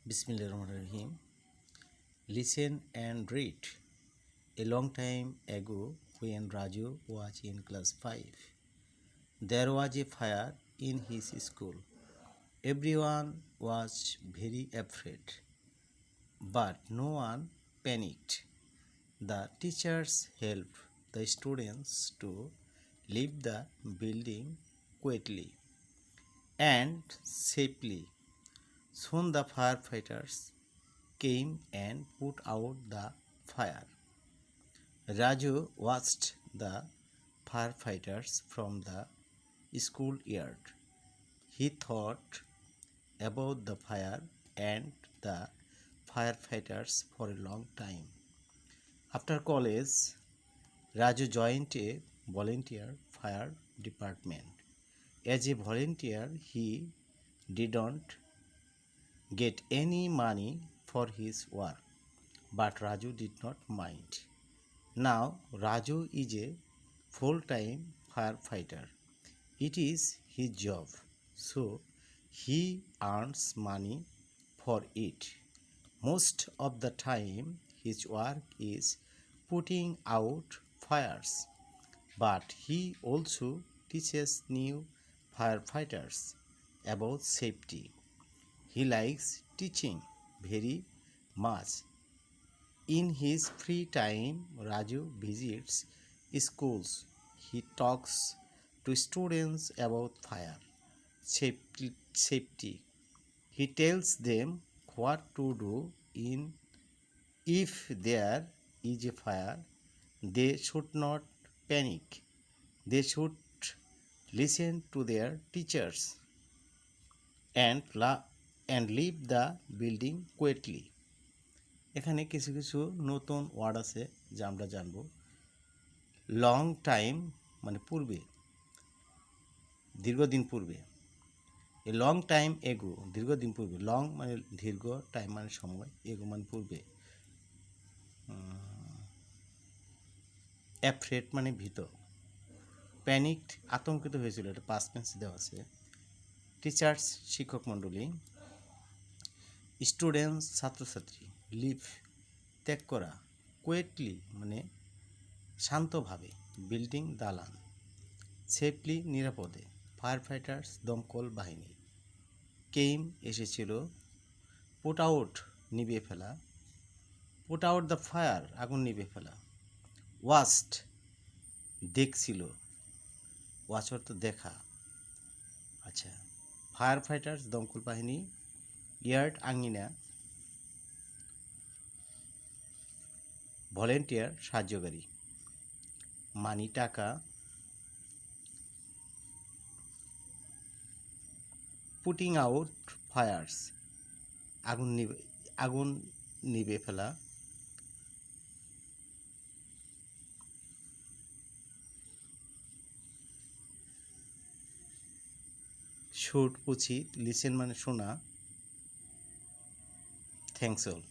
Bismillahirrahmanirrahim. Listen and read. A long time ago, when Raju was in class 5, there was a fire in his school. Everyone was very afraid, but no one panicked. The teachers helped the students to leave the building quietly and safely. Soon the firefighters came and put out the fire. Raju watched the firefighters from the schoolyard. He thought about the fire and the firefighters for a long time. After college, Raju joined a volunteer fire department. As a volunteer, he didn't get any money for his work, but Raju did not mind. Now, Raju is a full time firefighter. It is his job, so he earns money for it. Most of the time, his work is putting out fires, but he also teaches new firefighters about safety. He likes teaching very much. In his free time, Raju visits schools. He talks to students about fire safety. He tells them what to do in if there is a fire. They should not panic. They should listen to their teachers and leave the building quietly. এখানে কিছু কিছু নতুন word আছে যা আমরা জানব। Long time মানে পূর্বে, দীর্ঘদিন পূর্বে। এ লং টাইম এগো দীর্ঘদিন পূর্বে, লং মানে দীর্ঘ, টাইম মানে সময়, এগো মানে পূর্বে। অ্যাফ্রেড মানে ভীত, প্যানিকড আতঙ্কিত হয়েছিল, এটা পাস্ট টেন্সে দেওয়া আছে। টিচার্স শিক্ষক মণ্ডলী, স্টুডেন্টস ছাত্রছাত্রী, লিভ ত্যাগ করা, কোয়েটলি মানে শান্তভাবে, বিল্ডিং দালান, সেফলি নিরাপদে, ফায়ার ফাইটার্স দমকল বাহিনী, কেইম এসেছিল, পুট আউট নিভিয়ে ফেলা, পুট আউট দ্য ফায়ার আগুন নিভিয়ে ফেলা, ওয়াস্ট দেখছিল, ওয়াচ অর্থ দেখা। আচ্ছা, ফায়ার ফাইটার্স দমকল বাহিনী, ইয়ার্ড আঙ্গিনা, ভলেন্টিয়ার সাহায্যকারী, মানি টাকা, পুটিং আউট ফায়ার্স আগুন নিভে ফেলা, শুট উচিত, লিসেন মানে শোনা। Thanks all.